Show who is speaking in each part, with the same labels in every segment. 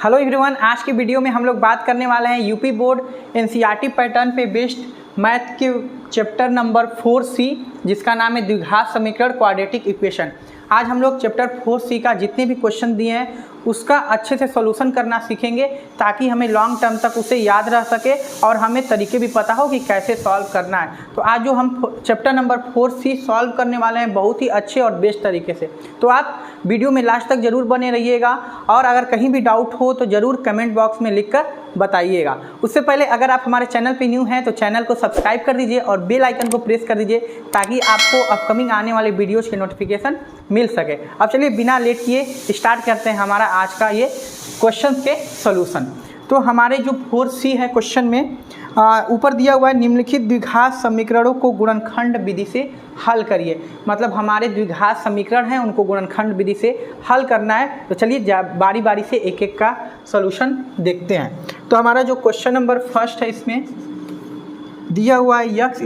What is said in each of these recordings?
Speaker 1: Hello everyone, आज की video में हम लोग बात करने वाले हैं यूपी बोर्ड एनसीईआरटी पैटर्न पे बेस्ड मैथ के चैप्टर नंबर 4C जिसका नाम है द्विघात समीकरण क्वाड्रेटिक इक्वेशन। आज हम लोग चैप्टर 4C का जितने भी क्वेश्चन दिए हैं उसका अच्छे से सॉल्यूशन करना सीखेंगे ताकि हमें लॉन्ग टर्म तक उसे याद रह सके और हमें तरीके भी पता हो कि कैसे सॉल्व करना है। तो आज जो हम चैप्टर नंबर 4C सॉल्व करने वाले हैं बहुत ही अच्छे और बेस्ट तरीके से, तो आप वीडियो में लास्ट तक ज़रूर बने रहिएगा और अगर कहीं भी डाउट हो तो ज़रूर कमेंट बॉक्स में लिखकर बताइएगा। उससे पहले अगर आप हमारे चैनल पे न्यू हैं तो चैनल को सब्सक्राइब कर दीजिए और बेल आइकन को प्रेस कर दीजिए ताकि आपको अपकमिंग आने वाले वीडियोज़ के नोटिफिकेशन मिल सके। अब चलिए बिना लेट किए स्टार्ट करते हैं हमारा आज का ये क्वेश्चन के सॉल्यूशन। तो हमारे जो 4C है क्वेश्चन में ऊपर दिया हुआ है निम्नलिखित द्विघात समीकरणों को गुणनखंड विधि से हल करिए। मतलब हमारे द्विघात समीकरण हैं उनको गुणनखंड विधि से हल करना है। तो चलिए बारी बारी से एक एक का सॉल्यूशन देखते हैं। तो हमारा जो क्वेश्चन नंबर फर्स्ट है इसमें दिया हुआ है x² -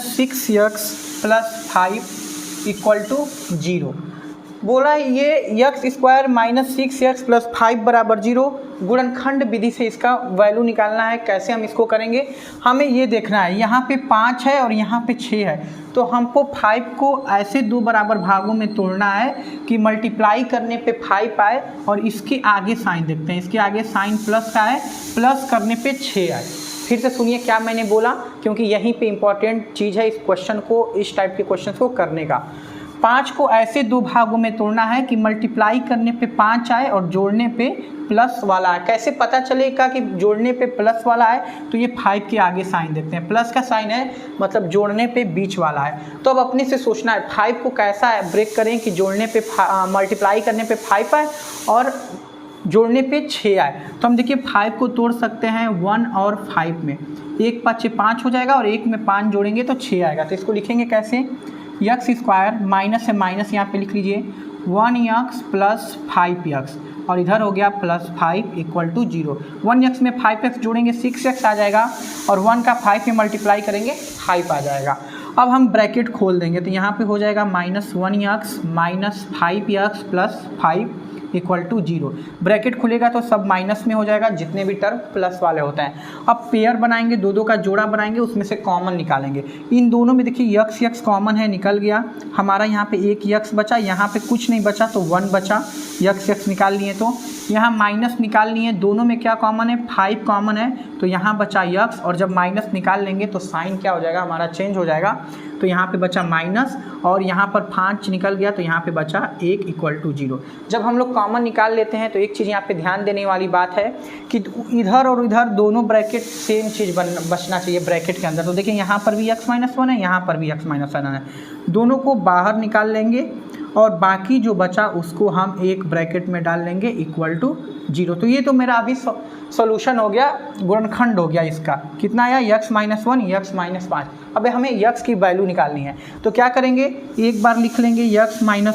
Speaker 1: 6x + 5 = 0। बोला ये x² - 6x + 5 = 0 गुणनखंड विधि से इसका वैल्यू निकालना है। कैसे हम इसको करेंगे, हमें ये देखना है यहाँ पे 5 है और यहाँ पे 6 है, तो हमको 5 को ऐसे दो बराबर भागों में तोड़ना है कि मल्टीप्लाई करने पे 5 आए और इसके आगे साइन देखते हैं, इसके आगे साइन प्लस का है, प्लस करने पे 6 आए। फिर से सुनिए क्या मैंने बोला, क्योंकि यहीं पे इंपॉर्टेंट चीज़ है इस क्वेश्चन को, इस टाइप के क्वेश्चन को करने का। 5 को ऐसे दो भागों में तोड़ना है कि मल्टीप्लाई करने पे 5 आए और जोड़ने पे प्लस वाला है। कैसे पता चलेगा कि जोड़ने पे प्लस वाला है, तो ये 5 के आगे साइन देखते हैं, प्लस का साइन है मतलब जोड़ने पे बीच वाला है। तो अब अपने से सोचना है 5 को कैसा है ब्रेक करें कि जोड़ने पे मल्टीप्लाई करने पे 5 आए और जोड़ने पे 6 आए। तो हम देखिए 5 को तोड़ सकते हैं 1 और 5 में, 1 × 5 = 5 हो जाएगा और 1 में 5 जोड़ेंगे तो 6 आएगा। तो इसको लिखेंगे कैसे, x² माइनस है माइनस यहाँ पे लिख लीजिए 1x + 5x और इधर हो गया +5 = 0। 1x में 5x जोड़ेंगे 6x आ जाएगा और 1 का 5 में मल्टीप्लाई करेंगे 5 आ जाएगा। अब हम ब्रैकेट खोल देंगे तो यहाँ पे हो जाएगा -1x - 5x + 5 = 0। ब्रैकेट खुलेगा तो सब माइनस में हो जाएगा, जितने भी टर्म प्लस वाले होते हैं। अब पेयर बनाएंगे, दो का जोड़ा बनाएंगे, उसमें से कॉमन निकालेंगे। इन दोनों में देखिए x कॉमन है, निकल गया हमारा। यहाँ पे एक x बचा, यहाँ पे कुछ नहीं बचा तो 1 बचा, x निकाल लिए। तो यहाँ माइनस निकाल लिए, दोनों में क्या कॉमन है, 5 कॉमन है, तो यहाँ बचा x और जब माइनस निकाल लेंगे तो साइन क्या हो जाएगा हमारा, चेंज हो जाएगा। तो यहाँ पे बचा माइनस और यहाँ पर 5 निकल गया तो यहाँ पे बचा 1 = 0। जब हम लोग कॉमन निकाल लेते हैं तो एक चीज़ यहाँ पे ध्यान देने वाली बात है कि इधर और इधर दोनों ब्रैकेट सेम चीज़ बचना चाहिए ब्रैकेट के अंदर। तो देखिए यहाँ पर भी x - 1 है, यहाँ पर भी x - 1 है, दोनों को बाहर निकाल लेंगे और बाकी जो बचा उसको हम एक ब्रैकेट में डाल लेंगे = 0। तो ये तो मेरा अभी सॉल्यूशन हो गया, गुणनखंड हो गया। इसका कितना आया, x - 1 x - 5। अब हमें x की वैल्यू निकालनी है तो क्या करेंगे, एक बार लिख लेंगे x - 1 =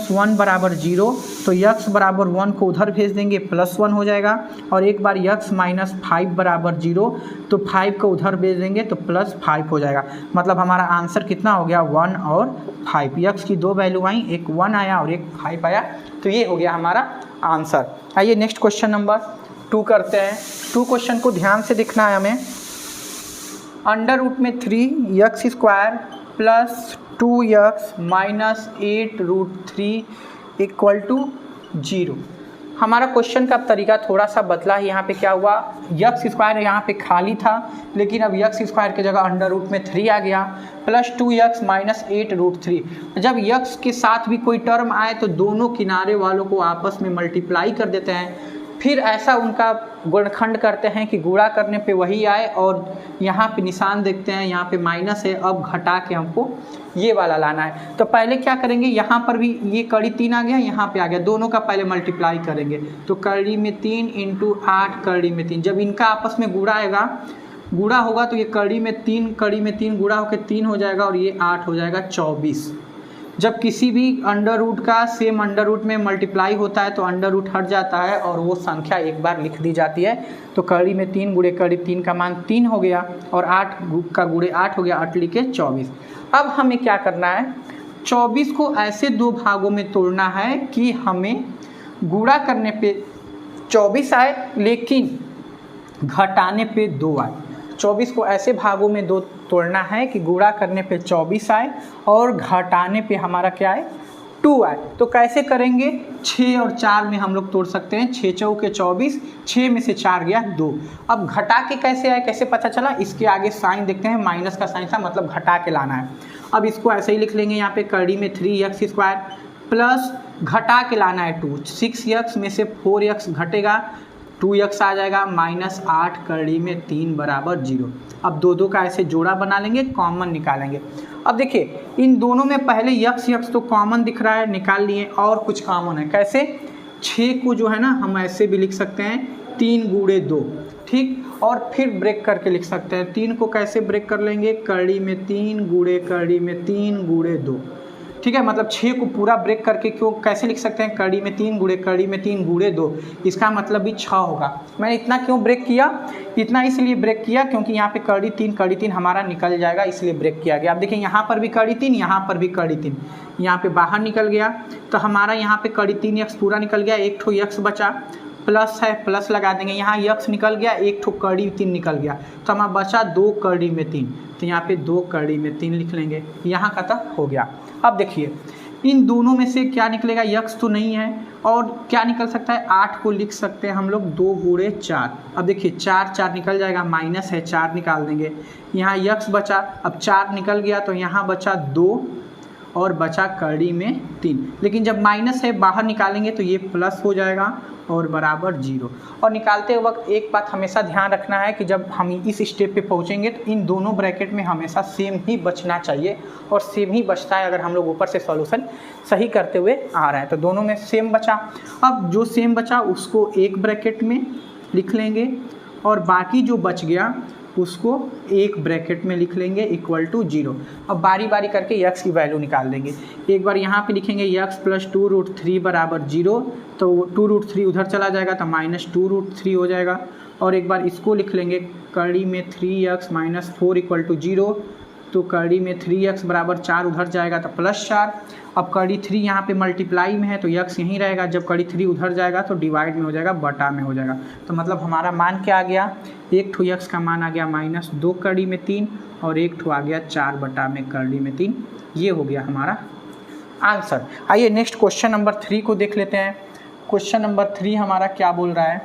Speaker 1: 0, तो x = 1 को उधर भेज देंगे +1 हो जाएगा, और एक बार x - 5 = 0 तो 5 को उधर भेज देंगे तो +5 हो जाएगा। मतलब हमारा आंसर कितना हो गया, 1 और 5। x की दो वैल्यू आई, एक 1 आया और एक 5 आया, तो ये हो गया हमारा आंसर। आइए नेक्स्ट क्वेश्चन नंबर 2 करते हैं। 2 क्वेश्चन को ध्यान से देखना है हमें। √3 x² + 2x - 8√3 = 0। हमारा क्वेश्चन का तरीका थोड़ा सा बदला है। यहाँ पे क्या हुआ, x² यहाँ पे खाली था लेकिन अब x² की जगह √3 आ गया, +2x - 8√3। जब x के साथ भी कोई टर्म आए तो दोनों किनारे वालों को आपस में मल्टीप्लाई कर देते हैं, फिर ऐसा उनका गुणनखंड करते हैं कि गुणा करने पे वही आए, और यहाँ पे निशान देखते हैं यहाँ पे माइनस है, अब घटा के हमको ये वाला लाना है। तो पहले क्या करेंगे, यहाँ पर भी ये कड़ी 3 आ गया, यहाँ पे आ गया, दोनों का पहले मल्टीप्लाई करेंगे तो कड़ी में 3 × 8 कड़ी में 3। जब इनका आपस में गुणा होगा तो ये कड़ी में 3 गुणा होकर 3 हो जाएगा और ये 8 हो जाएगा 24। जब किसी भी अंडर रूट का सेम अंडर रूट में मल्टीप्लाई होता है तो अंडर रूट हट जाता है और वो संख्या एक बार लिख दी जाती है। तो कड़ी में 3 गुणे कड़ी 3 का मान 3 हो गया और 8 का गुणे 8 हो गया, 8 लिखे 24। अब हमें क्या करना है, 24 को ऐसे दो भागों में तोड़ना है कि हमें गुणा करने पे 24 आए लेकिन घटाने पे 2 आए। 24 को ऐसे भागों में 2 तोड़ना है कि गुणा करने पे 24 आए और घटाने पे हमारा क्या आए 2 आए। तो कैसे करेंगे, 6 और 4 में हम लोग तोड़ सकते हैं। 6 चौके 24, 6 में से 4 गया 2। अब घटा के कैसे आए, कैसे पता चला, इसके आगे साइन देखते हैं, माइनस का साइन था, मतलब घटा के लाना है। अब इसको ऐसे ही लिख लेंगे, यहाँ पे कड़ी में 3x² प्लस घटा के लाना है 2, 6x में से 4x घटेगा 2x आ जाएगा, -8 कड़ी में 3 बराबर 0। अब दो का ऐसे जोड़ा बना लेंगे, कॉमन निकालेंगे। अब देखिए इन दोनों में पहले यक्स तो कॉमन दिख रहा है, निकाल लिए, और कुछ कॉमन है। कैसे, 6 को जो है ना हम ऐसे भी लिख सकते हैं 3 गुणे 2, ठीक, और फिर ब्रेक करके लिख सकते हैं। 3 को कैसे ब्रेक कर लेंगे, कड़ी में 3 गुणे कड़ी में 3 गुणे 2, ठीक है। मतलब 6 को पूरा ब्रेक करके क्यों कैसे लिख सकते हैं, कड़ी में 3 गुणे कड़ी में 3 गुणे 2, इसका मतलब भी 6 होगा। मैंने इतना क्यों ब्रेक किया, इतना इसलिए ब्रेक किया क्योंकि यहाँ पे कड़ी 3 हमारा निकल जाएगा, इसलिए ब्रेक किया गया। अब देखिए यहाँ पर भी कड़ी 3, यहाँ पर भी कड़ी 3, यहाँ पे बाहर निकल गया तो हमारा यहाँ पे कड़ी 3x पूरा निकल गया, एक ठो यक्स बचा, प्लस है प्लस लगा देंगे, यहाँ यक्स निकल गया, एक ठो कड़ी 3 निकल गया, तो हमारा बचा 2 कड़ी में 3, तो यहाँ पे 2 कड़ी में 3 लिख लेंगे, यहाँ खत्म हो गया। अब देखिए इन दोनों में से क्या निकलेगा, यक्स तो नहीं है, और क्या निकल सकता है, 8 को लिख सकते हैं हम लोग 2 गुणे 4। अब देखिए 4 निकल जाएगा, माइनस है 4 निकाल देंगे, यहाँ यक्स बचा, अब 4 निकल गया तो यहाँ बचा 2 और बचा कड़ी में 3, लेकिन जब माइनस है बाहर निकालेंगे तो ये प्लस हो जाएगा और बराबर 0। और निकालते वक्त एक बात हमेशा ध्यान रखना है कि जब हम इस स्टेप पे पहुंचेंगे तो इन दोनों ब्रैकेट में हमेशा सेम ही बचना चाहिए, और सेम ही बचता है अगर हम लोग ऊपर से सॉल्यूशन सही करते हुए आ रहे हैं। तो दोनों में सेम बचा, अब जो सेम बचा उसको एक ब्रैकेट में लिख लेंगे और बाकी जो बच गया उसको एक ब्रैकेट में लिख लेंगे इक्वल टू 0। अब बारी बारी करके यक्स की वैल्यू निकाल देंगे। एक बार यहाँ पे लिखेंगे यक्स प्लस 2√3 बराबर 0, तो 2√3 उधर चला जाएगा तो -2√3 हो जाएगा, और एक बार इसको लिख लेंगे कड़ी में 3x - 4 इक्वल टू 0, तो कड़ी में 3x बराबर 4 उधर जाएगा तो +4। अब कड़ी 3 यहाँ पे मल्टीप्लाई में है तो यक्स यहीं रहेगा, जब कड़ी 3 उधर जाएगा तो डिवाइड में हो जाएगा, बटा में हो जाएगा। तो मतलब हमारा मान क्या आ गया, एक ठो यक्स का मान आ गया -2 कड़ी में 3 और एक ठो आ गया 4 बटा में कड़ी में 3। ये हो गया हमारा आंसर। आइए नेक्स्ट क्वेश्चन नंबर 3 को देख लेते हैं। क्वेश्चन नंबर 3 हमारा क्या बोल रहा है,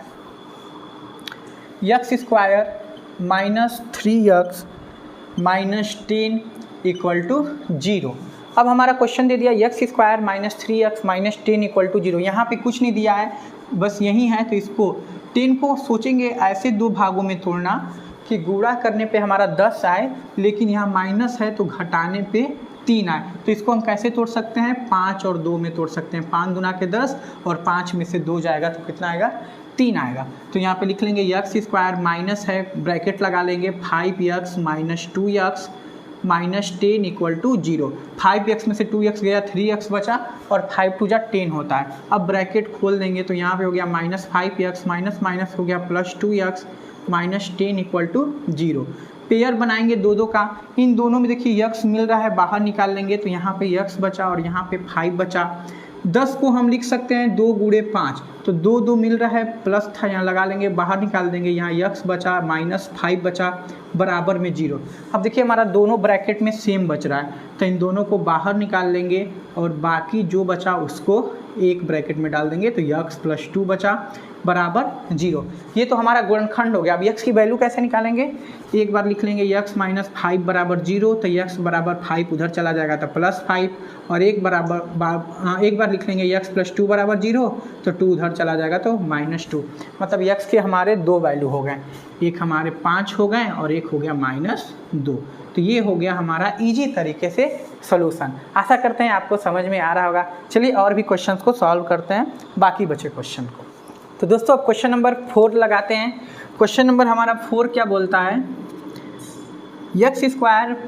Speaker 1: x² - 3x - 10 इक्वल टू 0। अब हमारा क्वेश्चन दे दिया x² - 3x - 10 इक्वल टू 0। यहाँ पे कुछ नहीं दिया है, बस यही है, तो इसको 10 को सोचेंगे ऐसे 2 भागों में तोड़ना कि गुणा करने पे हमारा 10 आए, लेकिन यहाँ माइनस है तो घटाने पे 3 आए। तो इसको हम कैसे तोड़ सकते हैं, 5 और 2 में तोड़ सकते हैं। 5 दूना के 10 और 5 में से 2 जाएगा तो कितना आएगा, 3 आएगा। तो यहाँ पे लिख लेंगे x² माइनस है, ब्रैकेट लगा लेंगे 5x - 2x - 10 equal to 0। 5x में से 2x गया, 3x बचा, और 5 2 जा 10 होता है। अब ब्रैकेट खोल देंगे तो यहाँ पे हो गया -5x माइनस हो गया +2x - 10 इक्वल टू 0। पेयर बनाएंगे 2 का, इन दोनों में देखिए यक्स मिल रहा है, बाहर निकाल लेंगे तो यहाँ पे यक्स बचा और यहाँ पे 5 बचा। 10 को हम लिख सकते हैं 2 गुणे 5, तो 2 मिल रहा है, प्लस था यहाँ लगा लेंगे, बाहर निकाल देंगे, यहाँ यक्स बचा -5 बचा बराबर में 0। अब देखिए हमारा दोनों ब्रैकेट में सेम बच रहा है, तो इन दोनों को बाहर निकाल लेंगे और बाकी जो बचा उसको एक ब्रैकेट में डाल देंगे, तो यक्स + 2 बचा बराबर 0। ये तो हमारा गुणनखंड हो गया। अब यक्स की वैल्यू कैसे निकालेंगे, एक बार लिख लेंगे यक्स - 5 बराबर 0, तो यक्स बराबर 5 उधर चला जाएगा तो +5, और एक बार लिख लेंगे यक्स + 2 बराबर 0, तो 2 उधर चला जाएगा तो -2। मतलब यक्स के हमारे 2 वैल्यू हो गए, एक हमारे 5 हो गए और एक हो गया -2। तो ये हो गया हमारा इजी तरीके से सॉल्यूशन। आशा करते हैं आपको समझ में आ रहा होगा। चलिए और भी क्वेश्चंस को सॉल्व करते हैं, बाकी बचे क्वेश्चन को। तो दोस्तों अब क्वेश्चन नंबर 4 लगाते हैं। क्वेश्चन नंबर हमारा 4 क्या बोलता है, x²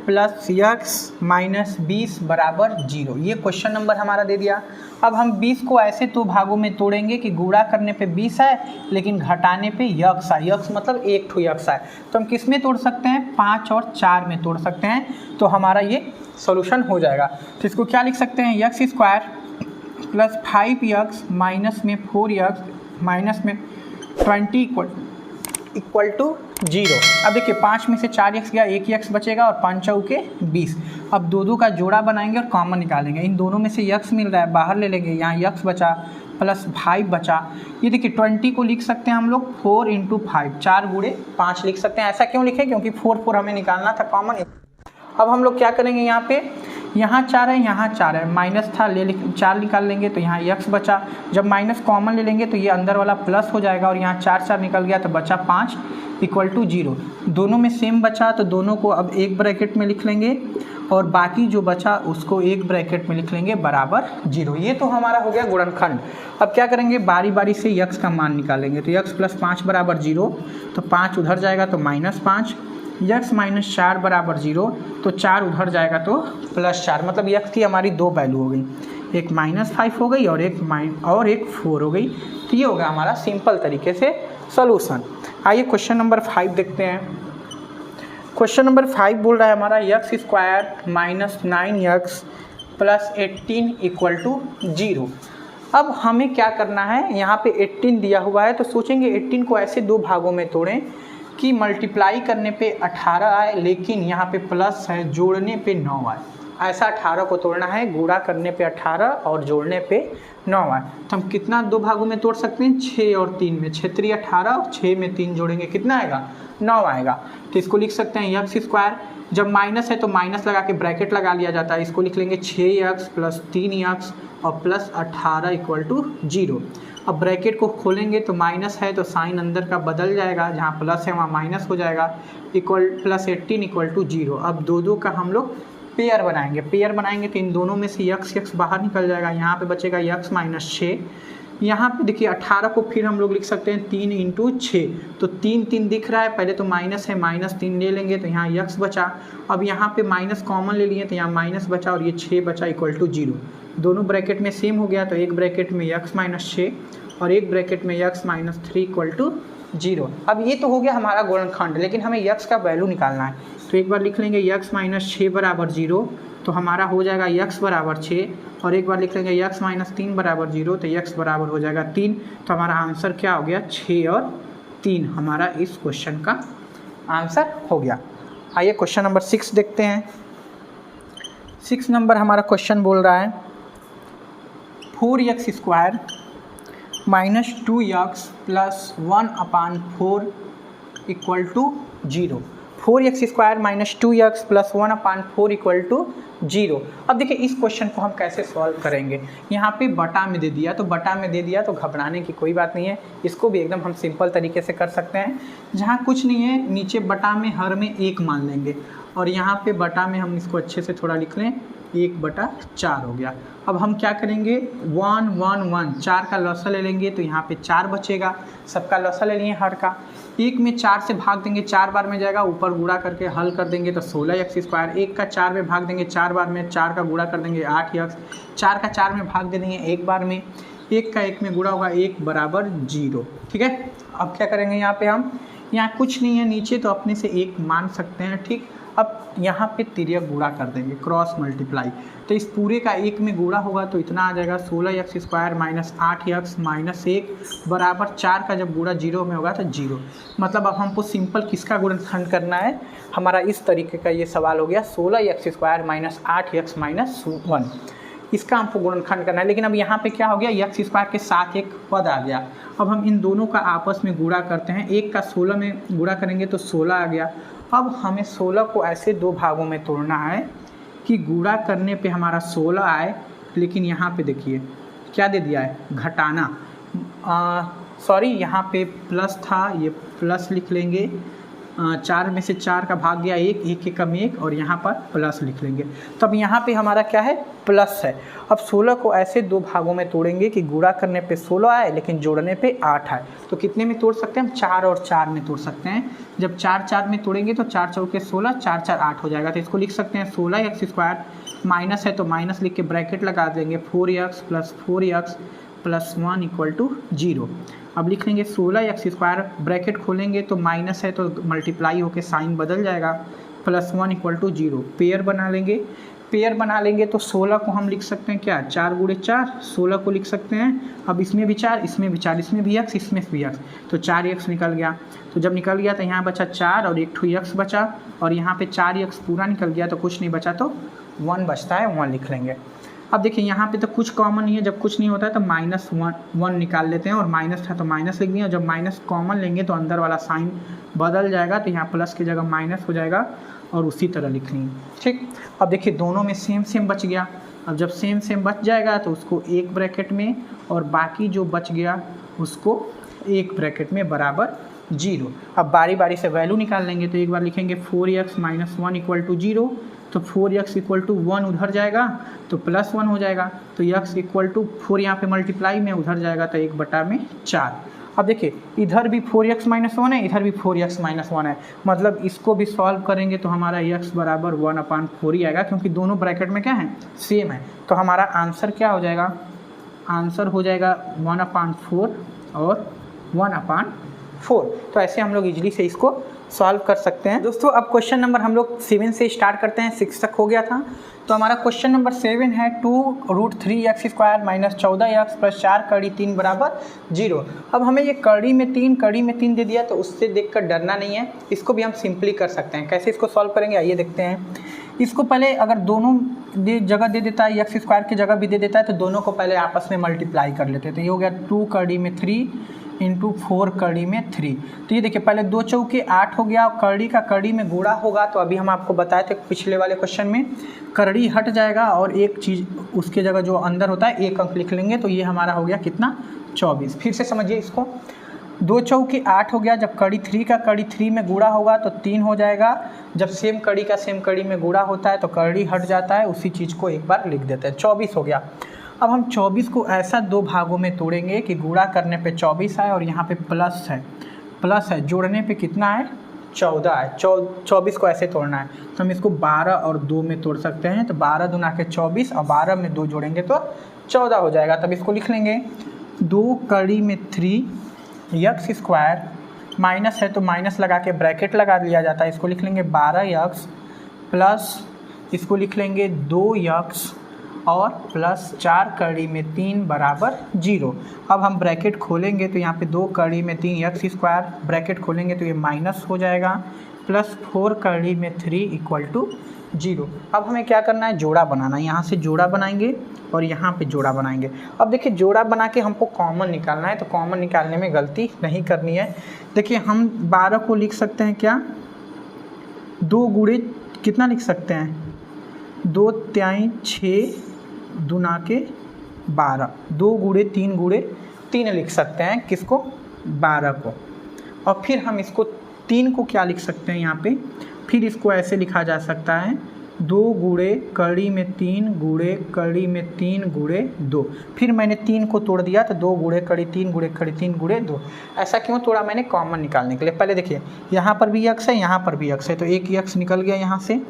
Speaker 1: + x - 20 बराबर 0। ये क्वेश्चन नंबर हमारा दे दिया। अब हम 20 को ऐसे 2 भागों में तोड़ेंगे कि गुणा करने पे 20 है लेकिन घटाने पे यक्स आए, यक्स मतलब एक ठो यक्स आए। तो हम किस में तोड़ सकते हैं, 5 और 4 में तोड़ सकते हैं, तो हमारा ये सॉल्यूशन हो जाएगा। तो इसको क्या लिख सकते हैं, x² + 5x - 4x 20 equal to 0। अब देखिए 5 में से 4x गया, 1 ही x बचेगा और 5 चौके 20। अब दो का जोड़ा बनाएंगे और कॉमन निकालेंगे। इन दोनों में से x मिल रहा है, बाहर ले लेंगे, यहाँ x बचा प्लस 5 बचा। ये देखिए 20 को लिख सकते हैं हम लोग 4 × 5, 4 गुणे 5 लिख सकते हैं। ऐसा क्यों लिखे? क्योंकि 4 हमें निकालना था कॉमन। अब हम लोग क्या करेंगे, यहाँ पे यहाँ 4 है, यहाँ 4 है, माइनस था 4 निकाल लेंगे तो यहाँ x बचा। जब माइनस कॉमन ले लेंगे तो ये अंदर वाला प्लस हो जाएगा और यहाँ 4 निकल गया तो बचा 5 इक्वल टू 0। दोनों में सेम बचा तो दोनों को अब एक ब्रैकेट में लिख लेंगे और बाकी जो बचा उसको एक ब्रैकेट में लिख लेंगे बराबर 0। ये तो हमारा हो गया गुणनखंड। अब क्या करेंगे, बारी बारी से x का मान निकालेंगे। तो x + 5 बराबर 0, तो 5 उधर जाएगा तो -5। x - 4 बराबर 0, तो 4 उधर जाएगा तो +4। मतलब x की हमारी दो वैल्यू हो गई, एक -5 हो गई और एक 4 हो गई। तो ये होगा हमारा सिंपल तरीके से सॉल्यूशन। आइए क्वेश्चन नंबर 5 देखते हैं। क्वेश्चन नंबर 5 बोल रहा है हमारा x² - 9x + 18 इक्वल टू 0। अब हमें क्या करना है, यहाँ पे 18 दिया हुआ है तो सोचेंगे 18 को ऐसे दो भागों में तोड़ें कि मल्टीप्लाई करने पे 18 आए, लेकिन यहाँ पे प्लस है, जोड़ने पे 9 आए। ऐसा 18 को तोड़ना है, गुणा करने पे 18 और जोड़ने पे 9 आए। तो हम कितना दो भागों में तोड़ सकते हैं, 6 और 3 में। 6 × 3 = 18 और 6 में 3 जोड़ेंगे कितना आएगा, 9 आएगा। तो इसको लिख सकते हैं x²। जब माइनस है तो माइनस लगा के ब्रैकेट लगा लिया जाता है। इसको लिख लेंगे 6x + 3x और प्लस 18 इक्वल टू 0। अब ब्रैकेट को खोलेंगे तो माइनस है तो साइन अंदर का बदल जाएगा, जहाँ प्लस है वहाँ माइनस हो जाएगा, इक्वल +18 इक्वल टू 0। अब दो का हम लोग पेयर बनाएंगे तो इन दोनों में से x बाहर निकल जाएगा, यहाँ पे बचेगा x - 6। यहाँ पे देखिए 18 को फिर हम लोग लिख सकते हैं 3 × 6, तो 3 दिख रहा है, पहले तो माइनस है, -3 ले लेंगे तो यहाँ x बचा। अब यहाँ पे माइनस कॉमन ले लिए तो यहाँ माइनस बचा और ये 6 बचा इक्वल टू 0। दोनों ब्रैकेट में सेम हो गया तो एक ब्रैकेट में x - 6 और एक ब्रैकेट में x - 3 इक्वल टू 0। अब ये तो हो गया हमारा गुणनखंड, लेकिन हमें x का वैल्यू निकालना है। तो एक बार लिख लेंगे x - 6 बराबर 0, तो हमारा हो जाएगा x बराबर 6। और एक बार लिख लेंगे x - 3 बराबर 0, तो x बराबर हो जाएगा 3। तो हमारा आंसर क्या हो गया, 6 और 3 हमारा इस क्वेश्चन का आंसर हो गया। आइए क्वेश्चन नंबर 6 देखते हैं। 6 नंबर हमारा क्वेश्चन बोल रहा है 4x² - 2x + 1/4 equal to 0। 4x² - 2x + 1/4 equal to 0। अब देखिए इस क्वेश्चन को हम कैसे सॉल्व करेंगे। यहाँ पे बटा में दे दिया तो घबराने की कोई बात नहीं है, इसको भी एकदम हम सिंपल तरीके से कर सकते हैं। जहाँ कुछ नहीं है, नीचे बटा में हर में 1 मान लेंगे और यहाँ पे बटा में हम इसको अच्छे से थोड़ा लिख लें, 1/4 हो गया। अब हम क्या करेंगे, 1 1 1 4 का लॉसा ले लेंगे तो यहाँ पे 4 बचेगा। सबका लॉसा ले लिए हर का, 1 में 4 से भाग देंगे, 4 बार में जाएगा, ऊपर गुणा करके हल कर देंगे तो 16x²। 1 का 4 में भाग देंगे 4 बार में, 4 का गुणा कर देंगे 8x। 4 का 4 में भाग दे देंगे 1 बार में, 1 का 1 में गुणा होगा 1 बराबर 0। ठीक है, अब क्या करेंगे, यहाँ पे हम यहाँ कुछ नहीं है नीचे तो अपने से 1 मान सकते हैं। ठीक, अब यहाँ पे तिर्यक गुणा कर देंगे, क्रॉस मल्टीप्लाई। तो इस पूरे का 1 में गुणा होगा तो इतना आ जाएगा 16x² - 8x - 1 बराबर 4 का जब गुणा 0 में होगा तो 0। मतलब अब हमको सिंपल किसका गुणनखंड करना है, हमारा इस तरीके का ये सवाल हो गया 16x² - 8x - 1, इसका हमको गुणनखंड करना है। लेकिन अब यहाँ पे क्या हो गया, x² के साथ एक पद आ गया। अब हम इन दोनों का आपस में गुणा करते हैं, 1 का 16 में गुणा करेंगे तो 16 आ गया। अब हमें 16 को ऐसे दो भागों में तोड़ना है कि गुणा करने पे हमारा 16 आए, लेकिन यहाँ पे देखिए क्या दे दिया है, घटाना। सॉरी, यहाँ पे प्लस था, ये प्लस लिख लेंगे। 4 में से 4 का भाग गया 1, 1 एकम 1 और यहाँ पर प्लस लिख लेंगे। तो अब यहाँ पे हमारा क्या है, प्लस है। अब 16 को ऐसे दो भागों में तोड़ेंगे कि गुणा करने पे 16 आए लेकिन जोड़ने पे 8 आए। तो कितने में तोड़ सकते हैं हम, 4 और 4 में तोड़ सकते हैं। जब 4 4 में तोड़ेंगे तो 4 चौके 16, 4 4 8 हो जाएगा। तो इसको लिख सकते हैं 16x², माइनस है तो माइनस लिख के ब्रैकेट लगा देंगे, 4x + 4x + 1 इक्वल टू 0। अब लिख लेंगे 16x², ब्रैकेट खोलेंगे तो माइनस है तो मल्टीप्लाई होकर साइन बदल जाएगा, +1 इक्वल टू 0। पेयर बना लेंगे, पेयर बना लेंगे तो 16 को हम लिख सकते हैं क्या, 4 गुणे 4, 16 को लिख सकते हैं। अब इसमें भी 4, इसमें भी 4, इसमें भी x, इसमें भी x, तो 4x निकल गया। तो जब निकल गया तो यहाँ बचा 4 और एक ठो x बचा, और यहाँ पे 4x पूरा निकल गया तो कुछ नहीं बचा, तो 1 बचता है, 1 लिख लेंगे। अब देखिए यहाँ पे तो कुछ कॉमन नहीं है, जब कुछ नहीं होता है तो -1 निकाल लेते हैं, और माइनस था तो माइनस लिख दिया। जब माइनस कॉमन लेंगे तो अंदर वाला साइन बदल जाएगा, तो यहाँ प्लस की जगह माइनस हो जाएगा, और उसी तरह लिख लेंगे। ठीक, अब देखिए दोनों में सेम सेम बच गया। अब जब सेम सेम बच जाएगा तो उसको एक ब्रैकेट में, और बाकी जो बच गया उसको एक ब्रैकेट में बराबर 0। अब बारी बारी से वैल्यू निकाल लेंगे। तो एक बार लिखेंगे 4x - 1 = 0, तो 4x = 1 उधर जाएगा तो +1 हो जाएगा, तो x = 4 यहाँ पे मल्टीप्लाई में उधर जाएगा तो 1/4। अब देखिए इधर भी 4x - 1 है, इधर भी 4x - 1 है, मतलब इसको भी सॉल्व करेंगे तो हमारा x बराबर 1/4 ही आएगा, क्योंकि दोनों ब्रैकेट में क्या है, सेम है। तो हमारा आंसर क्या हो जाएगा, आंसर हो जाएगा 1/4 और 1/4। तो ऐसे हम लोग इजीली से इसको सॉल्व कर सकते हैं। दोस्तों अब क्वेश्चन नंबर हम लोग 7 से स्टार्ट करते हैं, 6 तक हो गया था। तो हमारा क्वेश्चन नंबर 7 है 2√3x² - 14x + 4 कड़ी 3 बराबर 0। अब हमें ये कड़ी में 3 दे दिया, तो उससे देखकर डरना नहीं है, इसको भी हम सिंपली कर सकते हैं। कैसे इसको सॉल्व करेंगे आइए देखते हैं। इसको पहले अगर दोनों जगह दे देता है, x² की जगह भी दे देता है, तो दोनों को पहले आपस में मल्टीप्लाई कर लेते हैं। तो ये हो गया 2 कड़ी में 3 × 4 कड़ी में 3। तो ये देखिए पहले 2 चौके 8 हो गया, कड़ी का कड़ी में गुणा होगा, तो अभी हम आपको बताए थे पिछले वाले क्वेश्चन में, कड़ी हट जाएगा और एक चीज़ उसके जगह जो अंदर होता है 1 अंक लिख लेंगे, तो ये हमारा हो गया कितना, 24। फिर से समझिए इसको, 2 चौके 8 हो गया, जब कड़ी 3 का कड़ी 3 में गुणा होगा तो 3 हो जाएगा। जब सेम कड़ी का सेम कड़ी में गुणा होता है तो कड़ी हट जाता है, उसी चीज़ को एक बार लिख देते हैं, 24 हो गया। अब हम 24 को ऐसा 2 भागों में तोड़ेंगे कि गुणा करने पे 24 आए और यहाँ पे प्लस है, जोड़ने पे कितना है, 14 है। 24 को ऐसे तोड़ना है, तो हम इसको 12 और 2 में तोड़ सकते हैं। तो 12 दूना के 24 और 12 में 2 जोड़ेंगे तो 14 हो जाएगा। तब इसको लिख लेंगे 2 कड़ी में 3x² माइनस है तो माइनस लगा के ब्रैकेट लगा दिया जाता है, इसको लिख लेंगे 12x प्लस इसको लिख लेंगे 2x और प्लस 4 कड़ी में 3 बराबर 0। अब हम ब्रैकेट खोलेंगे तो यहाँ पे 2 कड़ी में 3x² ब्रैकेट खोलेंगे तो ये माइनस हो जाएगा, प्लस 4 कड़ी में 3 = 0। अब हमें क्या करना है, जोड़ा बनाना है। यहाँ से जोड़ा बनाएंगे और यहाँ पे जोड़ा बनाएंगे। अब देखिए जोड़ा बना के हमको कॉमन निकालना है, तो कॉमन निकालने में गलती नहीं करनी है। देखिए हम 12 को लिख सकते हैं क्या, 2 गुणे कितना लिख सकते हैं, 2 तिहाई 6 दूना के 12, 2 गुणे 3 लिख सकते हैं, किसको, 12 को। और फिर हम इसको 3 को क्या लिख सकते हैं यहाँ पे, फिर इसको ऐसे लिखा जा सकता है 2 गुणे कड़ी में 3 गुणे कड़ी में 3 गुणे 2। फिर मैंने 3 को तोड़ दिया तो 2 गुणे कड़ी 3 गुणे कड़ी 3 गुणे 2। ऐसा क्यों तोड़ा मैंने, कॉमन निकालने के लिए। पहले देखिए यहाँ पर भी x है, यहाँ पर भी x है, तो एक x निकल गया यहाँ से।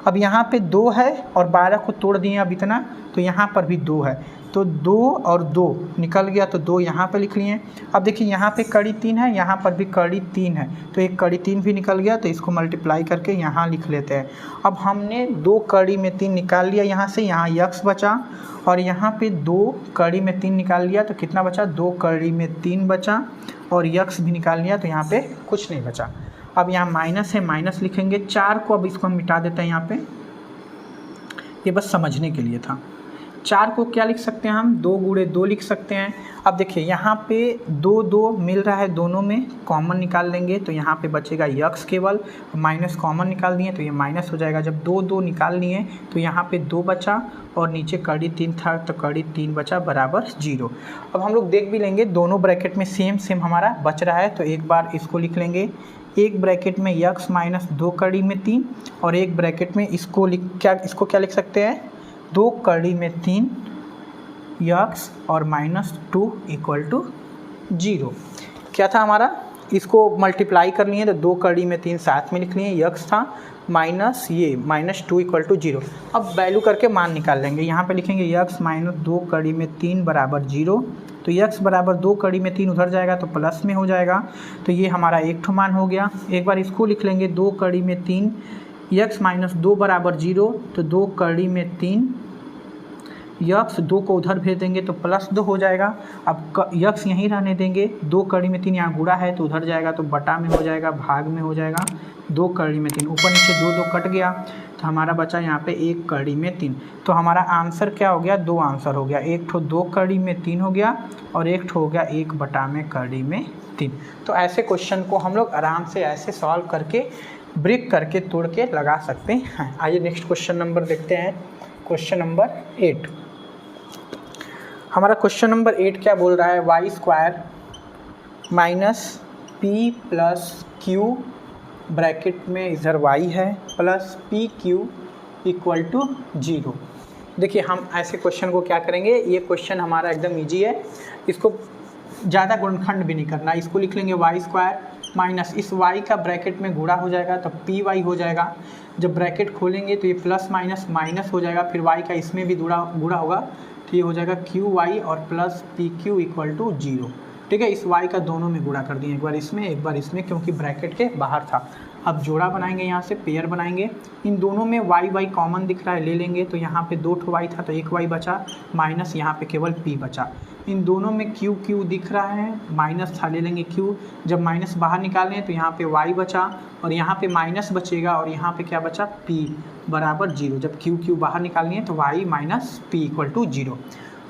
Speaker 1: अब यहाँ पे 2 है और 12 को तोड़ दिए अब इतना, तो यहाँ पर भी 2 है, तो 2 और 2 निकल गया, तो 2 यहाँ पे लिख लिए। अब देखिए यहाँ पे कड़ी 3 है, यहाँ पर भी कड़ी 3 है, तो एक कड़ी 3 भी निकल गया, तो इसको मल्टीप्लाई करके यहाँ लिख लेते हैं। अब हमने 2 कड़ी में 3 निकाल लिया यहाँ से, यहाँ x बचा, और यहाँ पे 2 कड़ी में 3 निकाल लिया तो कितना बचा, 2 कड़ी में 3 बचा, और x भी निकाल लिया तो यहाँ पे कुछ नहीं बचा। अब यहाँ माइनस है, माइनस लिखेंगे। 4 को अब इसको हम मिटा देते हैं यहाँ पे, ये बस समझने के लिए था। 4 को क्या लिख सकते हैं हम, 2 गुणे 2 लिख सकते हैं। अब देखिए यहाँ पे 2 मिल रहा है, दोनों में कॉमन निकाल लेंगे तो यहाँ पे बचेगा x केवल, माइनस कॉमन निकाल दिए तो ये माइनस हो जाएगा। जब 2 निकाल लिए तो यहाँ पे 2 बचा और नीचे कड़ी 3 था तो कड़ी 3 बचा बराबर 0। अब हम लोग देख भी लेंगे दोनों ब्रैकेट में सेम हमारा बच रहा है, तो एक बार इसको लिख लेंगे, एक ब्रैकेट में x - 2 कड़ी में 3 और एक ब्रैकेट में इसको क्या लिख सकते हैं, 2 कड़ी में 3 x और -2 = 0। क्या था हमारा, इसको मल्टीप्लाई कर लिए तो 2 कड़ी में 3 साथ में लिख लिए, x था माइनस ये -2 = 0। अब वैल्यू करके मान निकाल लेंगे। यहाँ पे लिखेंगे x - 2 कड़ी में 3 बराबर 0, तो x बराबर 2 कड़ी में 3 उधर जाएगा तो प्लस में हो जाएगा, तो ये हमारा एक ठो मान हो गया। एक बार इसको लिख लेंगे, 2 कड़ी में 3 यक्स माइनस 2 बराबर 0, तो 2 कड़ी में 3, यक्स 2 को उधर भेज देंगे तो प्लस 2 हो जाएगा। अब यक्स यहीं रहने देंगे, 2 कड़ी में 3 यहाँ गुणा है तो उधर जाएगा तो बटा में हो जाएगा, भाग में हो जाएगा, 2 कड़ी में 3, ऊपर नीचे 2 2 कट गया तो हमारा बचा यहाँ पे 1 कड़ी में 3। तो हमारा आंसर क्या हो गया, 2 आंसर हो गया, एक ठो 2 कड़ी में 3 हो गया और एक ठो हो गया 1 बटा में कड़ी में 3। तो ऐसे क्वेश्चन को हम लोग आराम से ऐसे सॉल्व करके ब्रेक करके तोड़ के लगा सकते हैं। आइए नेक्स्ट क्वेश्चन नंबर देखते हैं, क्वेश्चन नंबर 8। हमारा क्वेश्चन नंबर 8 क्या बोल रहा है, Y square minus P plus Q bracket में इधर y है plus P Q equal to 0। देखिए हम ऐसे क्वेश्चन को क्या करेंगे, ये क्वेश्चन हमारा एकदम इजी है, इसको ज़्यादा गुणनखंड भी नहीं करना, इसको लिख लेंगे वाई स्क्वायर माइनस इस y का ब्रैकेट में गुणा हो जाएगा तो पी वाई हो जाएगा, जब ब्रैकेट खोलेंगे तो ये प्लस माइनस माइनस हो जाएगा, फिर y का इसमें भी गुणा होगा तो ये हो जाएगा क्यू वाई और plus P Q equal to 0। ठीक है, इस y का दोनों में गुणा कर दिए, एक बार इसमें एक बार इसमें, क्योंकि ब्रैकेट के बाहर था। अब जोड़ा बनाएंगे, यहाँ से पेयर बनाएंगे, इन दोनों में y कॉमन दिख रहा है, ले लेंगे तो यहाँ पे 2 ठो y था तो 1 y बचा, माइनस यहाँ पे केवल p बचा। इन दोनों में q दिख रहा है, माइनस था, ले लेंगे q, जब माइनस बाहर निकाल लें तो यहाँ पे y बचा और यहाँ पे माइनस बचेगा और यहाँ पे क्या बचा, p बराबर 0। जब q बाहर निकालनी है तो y minus p equal to 0।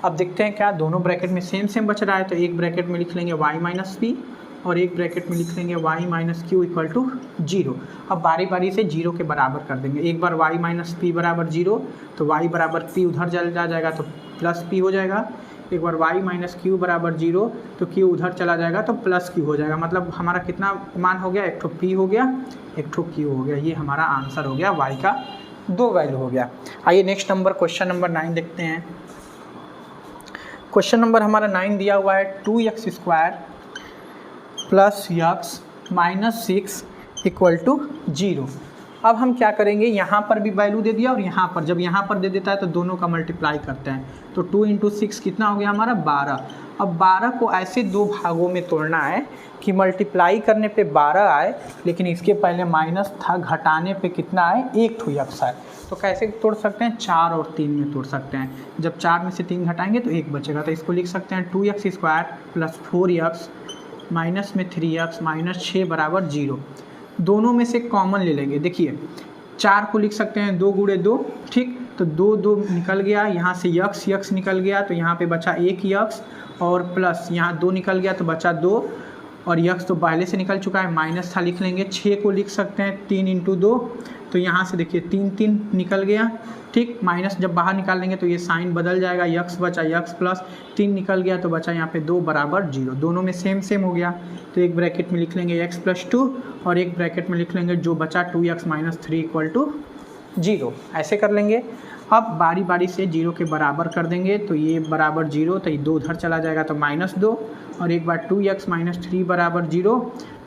Speaker 1: अब देखते हैं क्या दोनों ब्रैकेट में सेम बच रहा है, तो एक ब्रैकेट में लिख लेंगे y माइनस पी और एक ब्रैकेट में लिख लेंगे y minus Q equal to 0। अब बारी बारी से 0 के बराबर कर देंगे, एक बार y माइनस पी बराबर 0 तो y बराबर p उधर चला जाएगा तो प्लस p हो जाएगा, एक बार y माइनस क्यू बराबर 0 तो q उधर चला जाएगा तो प्लस q हो जाएगा, मतलब हमारा कितना मान हो गया, एक ठो p हो गया एक ठो q हो गया। ये हमारा आंसर हो गया, y का 2 वैल्यू हो गया। आइए नेक्स्ट नंबर क्वेश्चन नंबर 9 देखते हैं। क्वेश्चन नंबर हमारा 9 दिया हुआ है 2x square plus x minus 6 equal to 0। अब हम क्या करेंगे, यहाँ पर भी वैल्यू दे दिया और यहाँ पर, जब यहाँ पर दे देता है तो दोनों का मल्टीप्लाई करते हैं, तो 2 इंटू 6 कितना हो गया हमारा 12। अब 12 को ऐसे 2 भागों में तोड़ना है कि मल्टीप्लाई करने पे 12 आए, लेकिन इसके पहले माइनस था, घटाने पे कितना आए, 1 ठो यक्स आए। तो कैसे तोड़ सकते हैं, 4 और 3 में तोड़ सकते हैं, जब 4 में से 3 घटाएंगे तो 1 बचेगा, तो इसको लिख सकते हैं 2x square plus 4x minus में 3x माइनस 6 बराबर 0। दोनों में से कॉमन ले लेंगे, देखिए 4 को लिख सकते हैं 2 गुणे 2, ठीक, तो 2 निकल गया, यहाँ से यक्स निकल गया तो यहाँ पे बचा 1 यक्स और प्लस यहाँ 2 निकल गया तो बचा 2 और यक्स तो पहले से निकल चुका है, माइनस था लिख लेंगे। 6 को लिख सकते हैं 3 इंटू 2, तो यहाँ से देखिए 3 निकल गया, ठीक, माइनस जब बाहर निकाल लेंगे तो ये साइन बदल जाएगा, यक्स बचा यक्स प्लस 3 निकल गया तो बचा यहाँ पे 2 बराबर 0। दोनों में सेम हो गया, तो एक ब्रैकेट में लिख लेंगे x प्लस 2 और एक ब्रैकेट में लिख लेंगे जो बचा 2x माइनस 3 इक्वल टू 0। ऐसे कर लेंगे। अब बारी बारी से 0 के बराबर कर देंगे, तो ये बराबर 0 तो ये 2 उधर चला जाएगा तो माइनस 2 और एक बार 2x माइनस 3 बराबर 0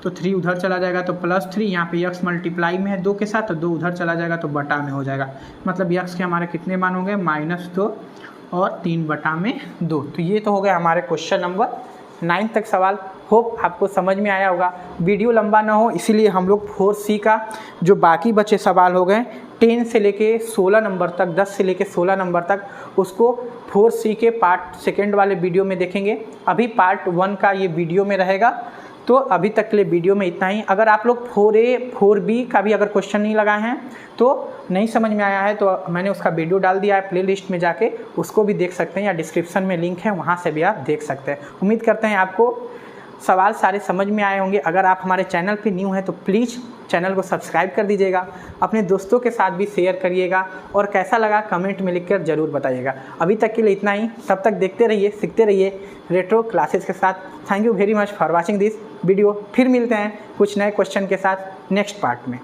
Speaker 1: तो 3 उधर चला जाएगा तो प्लस 3, यहाँ पे x मल्टीप्लाई में है 2 के साथ तो 2 उधर चला जाएगा तो बटा में हो जाएगा, मतलब x के हमारे कितने मान होंगे, -2 और 3 बटा में 2। तो ये तो हो गया हमारे क्वेश्चन नंबर 9 तक सवाल। होप आपको समझ में आया होगा। वीडियो लंबा ना हो इसीलिए हम लोग 4C का जो बाकी बचे सवाल हो गए 10 से लेके 16 नंबर तक, 10 से लेके 16 नंबर तक, उसको 4C के पार्ट सेकेंड वाले वीडियो में देखेंगे। अभी पार्ट 1 का ये वीडियो में रहेगा। तो अभी तक के लिए वीडियो में इतना ही। अगर आप लोग 4A 4B का भी अगर क्वेश्चन नहीं लगाए हैं तो नहीं समझ में आया है तो मैंने उसका वीडियो डाल दिया है प्लेलिस्ट में, जाके उसको भी देख सकते हैं या डिस्क्रिप्शन में लिंक है वहाँ से भी आप देख सकते हैं। उम्मीद करते हैं आपको सवाल सारे समझ में आए होंगे। अगर आप हमारे चैनल पे न्यू हैं तो प्लीज़ चैनल को सब्सक्राइब कर दीजिएगा, अपने दोस्तों के साथ भी शेयर करिएगा और कैसा लगा कमेंट में लिखकर ज़रूर बताइएगा। अभी तक के लिए इतना ही, तब तक देखते रहिए, सीखते रहिए रेट्रो क्लासेस के साथ। Thank you very much for watching this video. फिर मिलते हैं कुछ नए क्वेश्चन के साथ नेक्स्ट पार्ट में।